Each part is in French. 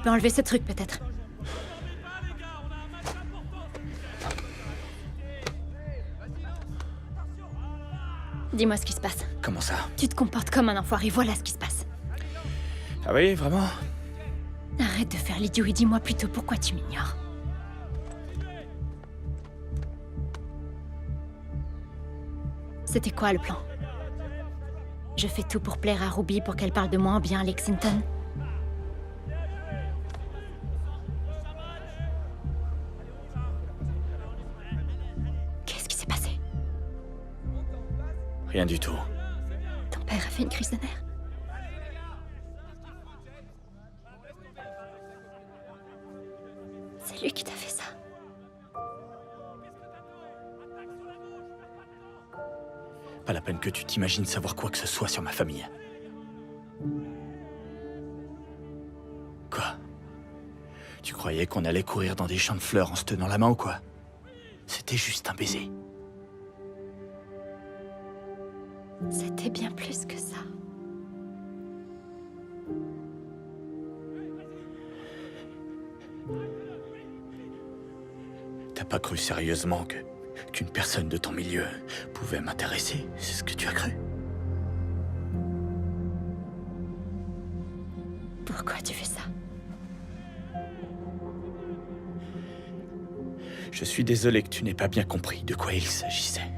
peux enlever ce truc, peut-être. Dis-moi ce qui se passe. Comment ça? Tu te comportes comme un enfoiré, voilà ce qui se passe. Ah oui, vraiment? Arrête de faire l'idiot et dis-moi plutôt pourquoi tu m'ignores. C'était quoi le plan? Je fais tout pour plaire à Ruby pour qu'elle parle de moi en bien à Lexington. Qu'est-ce qui s'est passé? Rien du tout. Ton père a fait une crise de nerfs? C'est lui qui t'a fait ça. Pas la peine que tu t'imagines savoir quoi que ce soit sur ma famille. Quoi? Tu croyais qu'on allait courir dans des champs de fleurs en se tenant la main ou quoi? C'était juste un baiser. C'était bien plus que ça. T'as pas cru sérieusement qu'une personne de ton milieu pouvait m'intéresser? C'est ce que tu as cru? Pourquoi tu fais ça? Je suis désolé que tu n'aies pas bien compris de quoi il s'agissait.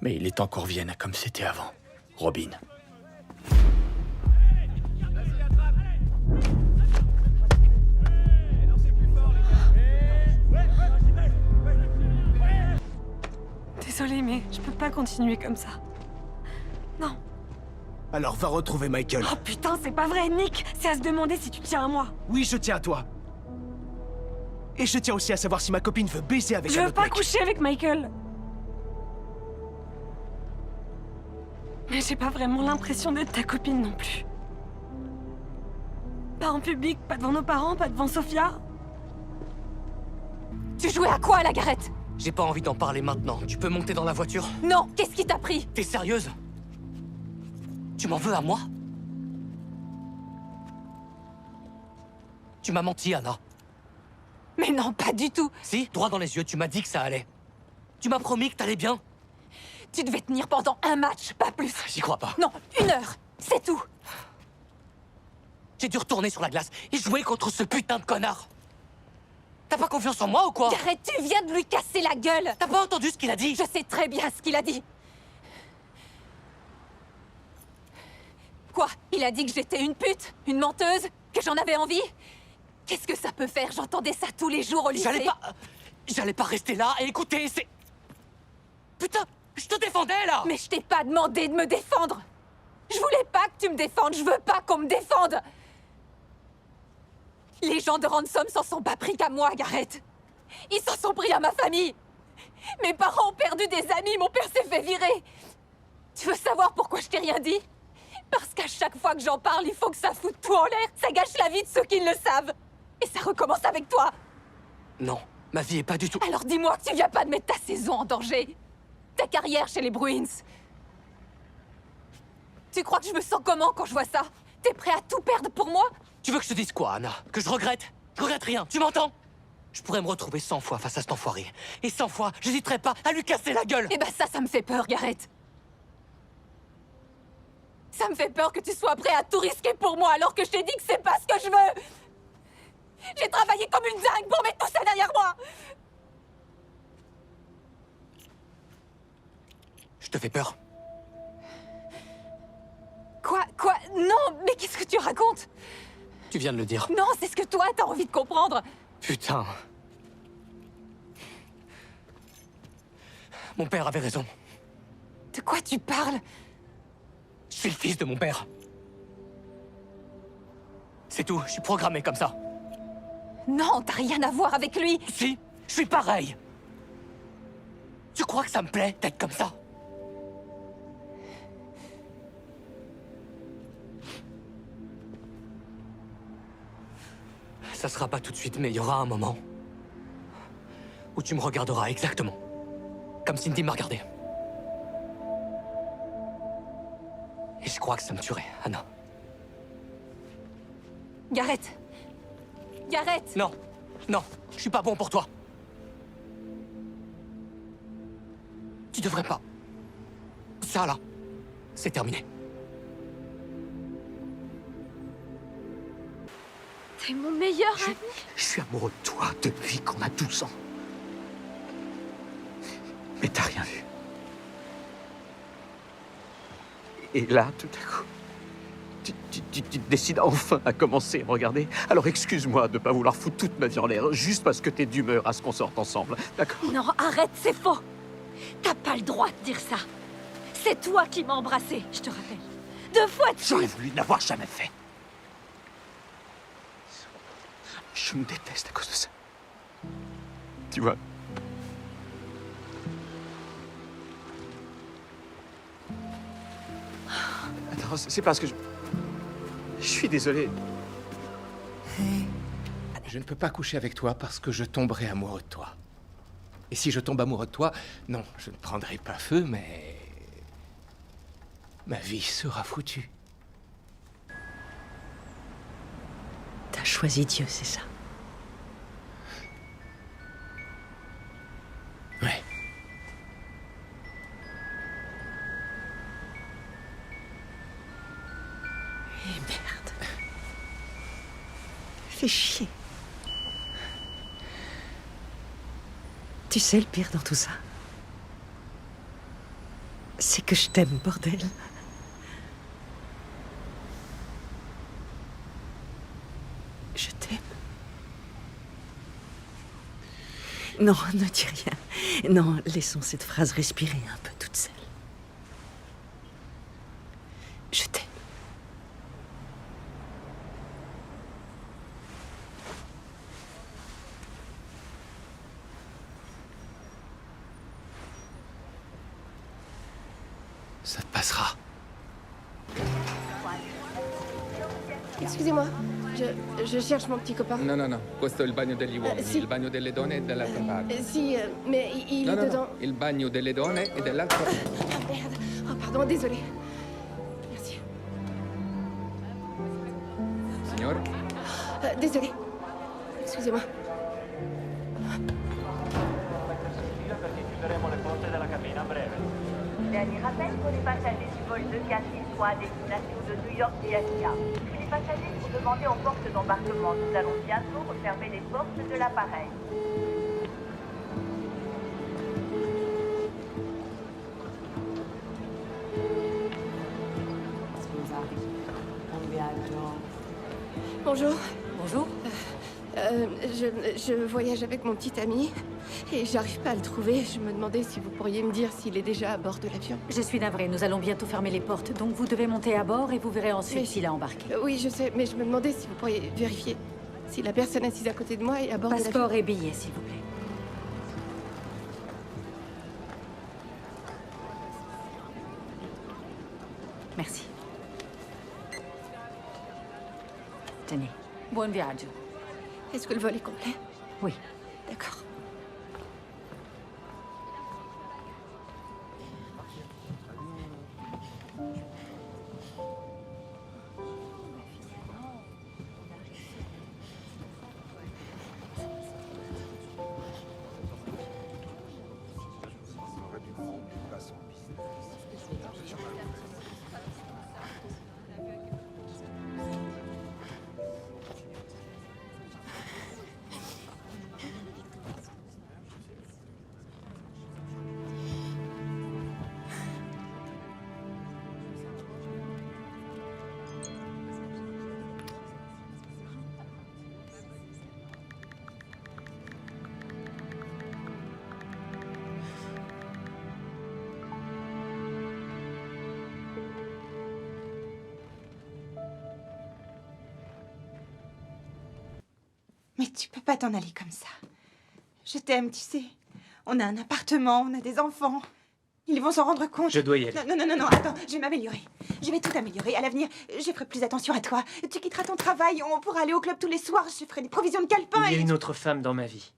Mais il est temps qu'on revienne comme c'était avant, Robin. Désolée, mais je peux pas continuer comme ça. Non. Alors va retrouver Michael. Oh putain, c'est pas vrai, Nick! C'est à se demander si tu tiens à moi. Oui, je tiens à toi. Et je tiens aussi à savoir si ma copine veut baiser avec Je un veux autre pas mec. coucher avec Michael. Mais j'ai pas vraiment l'impression d'être ta copine non plus. Pas en public, pas devant nos parents, pas devant Sophia. Tu jouais à quoi, la Garette? J'ai pas envie d'en parler maintenant. Tu peux monter dans la voiture? Non, qu'est-ce qui t'a pris? T'es sérieuse? Tu m'en veux à moi? Tu m'as menti, Anna. Mais non, pas du tout. Si, droit dans les yeux, tu m'as dit que ça allait. Tu m'as promis que t'allais bien. Tu devais tenir pendant un match, pas plus. J'y crois pas. Non, 1 heure, c'est tout. J'ai dû retourner sur la glace et jouer contre ce putain de connard. T'as pas confiance en moi ou quoi? Gareth, tu viens de lui casser la gueule. T'as pas entendu ce qu'il a dit? Je sais très bien ce qu'il a dit. Quoi? Il a dit que j'étais une pute? Une menteuse? Que j'en avais envie? Qu'est-ce que ça peut faire? J'entendais ça tous les jours au lycée. J'allais pas rester là et écouter, c'est... Putain, je te défendais, là! Mais je t'ai pas demandé de me défendre. Je voulais pas que tu me défendes, je veux pas qu'on me défende. Les gens de Ransom s'en sont pas pris qu'à moi, Gareth. Ils s'en sont pris à ma famille. Mes parents ont perdu des amis, mon père s'est fait virer. Tu veux savoir pourquoi je t'ai rien dit? Parce qu'à chaque fois que j'en parle, il faut que ça foute tout en l'air. Ça gâche la vie de ceux qui le savent. Et ça recommence avec toi. Non, ma vie est pas du tout... Alors dis-moi que tu viens pas de mettre ta saison en danger. Ta carrière chez les Bruins. Tu crois que je me sens comment quand je vois ça? T'es prêt à tout perdre pour moi? Tu veux que je te dise quoi, Anna? Que je regrette? Je regrette rien, tu m'entends? Je pourrais me retrouver 100 fois face à cet enfoiré. Et 100 fois, j'hésiterais pas à lui casser la gueule. Eh ben ça me fait peur, Gareth. Ça me fait peur que tu sois prêt à tout risquer pour moi alors que je t'ai dit que c'est pas ce que je veux. J'ai travaillé comme une dingue pour mettre tout ça derrière moi. Je te fais peur? Quoi? Non, mais qu'est-ce que tu racontes? Tu viens de le dire. Non, c'est ce que toi t'as envie de comprendre. Putain. Mon père avait raison. De quoi tu parles? Je suis le fils de mon père. C'est tout, je suis programmé comme ça. Non, t'as rien à voir avec lui. Si, je suis pareil. Tu crois que ça me plaît d'être comme ça? Ça sera pas tout de suite, mais il y aura un moment où tu me regarderas exactement comme Cindy m'a regardé. Et je crois que ça me tuerait, Anna. Gareth! Gareth! Non, non, je suis pas bon pour toi. Tu devrais pas. Ça, là, c'est terminé. T'es mon meilleur ami! Je suis amoureux de toi depuis qu'on a 12 ans. Mais t'as rien vu. Et là, tout à coup, tu décides enfin à commencer à me regarder. Alors excuse-moi de pas vouloir foutre toute ma vie en l'air, juste parce que t'es d'humeur à ce qu'on sorte ensemble, d'accord? Non, arrête, c'est faux! T'as pas le droit de dire ça! C'est toi qui m'as embrassé, je te rappelle. 2 fois de J'aurais suite! voulu n'avoir jamais fait. Je me déteste à cause de ça. Tu vois? Attends, c'est parce que je suis désolé. Je ne peux pas coucher avec toi parce que je tomberai amoureux de toi. Et si je tombe amoureux de toi, non, je ne prendrai pas feu, mais... ma vie sera foutue. T'as choisi Dieu, c'est ça? Ouais. Eh merde. Fais chier. Tu sais le pire dans tout ça? C'est que je t'aime, bordel. Je t'aime. Non, ne dis rien. Non, laissons cette phrase respirer un peu toute seule. Je t'aime. Ça te passera. Excusez-moi, je cherche mon petit copain. No, no, no. Questo è il bagno degli uomini, sì. il bagno delle donne è dall'altra parte. Si, mais il No, est no, dedans. no. Il bagno delle donne è dall'altra parte. Ah merde. Oh pardon, désolé. Merci. Signor? Désolé. Excusez-moi. Dernier rappel pour les passagers du vol 2463 à destination de New York via Kia. Si les passagers sont demandés en porte d'embarquement, nous allons bientôt refermer les portes de l'appareil. Bonjour. Bonjour. Je voyage avec mon petit ami et j'arrive pas à le trouver. Je me demandais si vous pourriez me dire s'il est déjà à bord de l'avion. Je suis navrée, nous allons bientôt fermer les portes, donc vous devez monter à bord et vous verrez ensuite Mais- s'il a embarqué. Oui, je sais, mais je me demandais si vous pourriez vérifier si la personne assise à côté de moi est à bord de l'avion. Passeport et billets, s'il vous plaît. Merci. Tenez. Buon viaggio. Est-ce que le vol est complet? Oui. D'accord. Mais tu peux pas t'en aller comme ça. Je t'aime, tu sais. On a un appartement, on a des enfants. Ils vont s'en rendre compte. Je dois y aller. Non, non, non, non, attends, je vais m'améliorer. Je vais tout améliorer. À l'avenir, je ferai plus attention à toi. Tu quitteras ton travail, on pourra aller au club tous les soirs, je ferai des provisions de calepin Il y a et... une autre femme dans ma vie.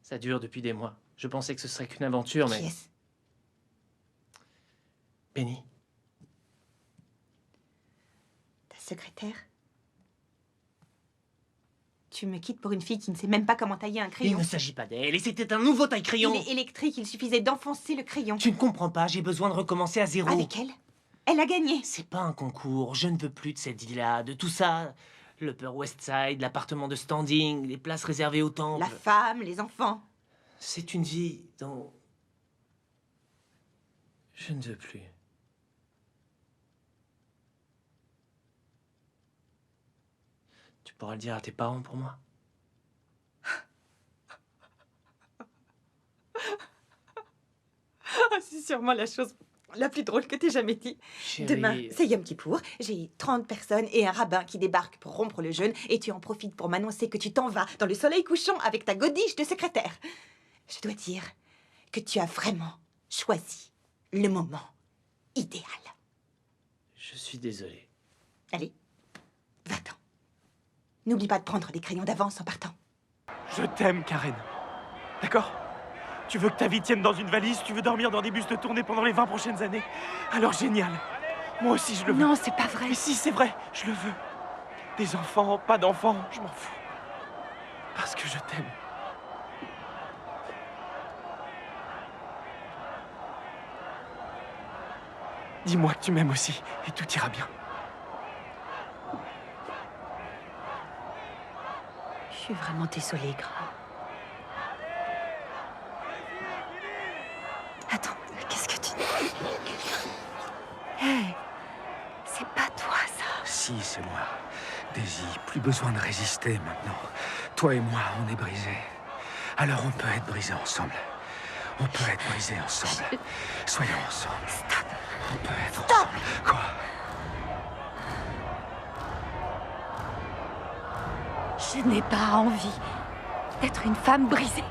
Ça dure depuis des mois. Je pensais que ce serait qu'une aventure, mais... Qui est-ce? Benny. Ta Secrétaire? Tu me quittes pour une fille qui ne sait même pas comment tailler un crayon. Il ne s'agit pas d'elle, et c'était un nouveau taille-crayon. Il est électrique, il suffisait d'enfoncer le crayon. Tu ne comprends pas, j'ai besoin de recommencer à zéro. Avec elle? Elle a gagné. C'est pas un concours, je ne veux plus de cette vie-là, de tout ça. L'Upper West Side, l'appartement de standing, les places réservées au temple. La femme, les enfants. C'est une vie dont... je ne veux plus. Tu pourras le dire à tes parents pour moi? C'est sûrement la chose la plus drôle que t'aies jamais dit. Chérie... Demain, c'est Yom Kippour. J'ai 30 personnes et un rabbin qui débarquent pour rompre le jeûne et tu en profites pour m'annoncer que tu t'en vas dans le soleil couchant avec ta godiche de secrétaire. Je dois dire que tu as vraiment choisi le moment idéal. Je suis désolé. Allez, va-t'en. N'oublie pas de prendre des crayons d'avance en partant. Je t'aime, Karen. D'accord? Tu veux que ta vie tienne dans une valise, tu veux dormir dans des bus de tournée pendant les 20 prochaines années. Alors génial. Moi aussi, je le veux. Non, c'est pas vrai. Mais si, c'est vrai, je le veux. Des enfants, pas d'enfants, je m'en fous. Parce que je t'aime. Dis-moi que tu m'aimes aussi, et tout ira bien. Je suis vraiment désolée, Graham. Attends, qu'est-ce que tu dis? Hé, c'est pas toi, ça. Si, c'est moi. Daisy, plus besoin de résister maintenant. Toi et moi, on est brisés. Alors on peut être brisés ensemble. On peut être brisés ensemble. Soyons ensemble. Stop. On peut être ensemble. Quoi? Je n'ai pas envie d'être une femme brisée.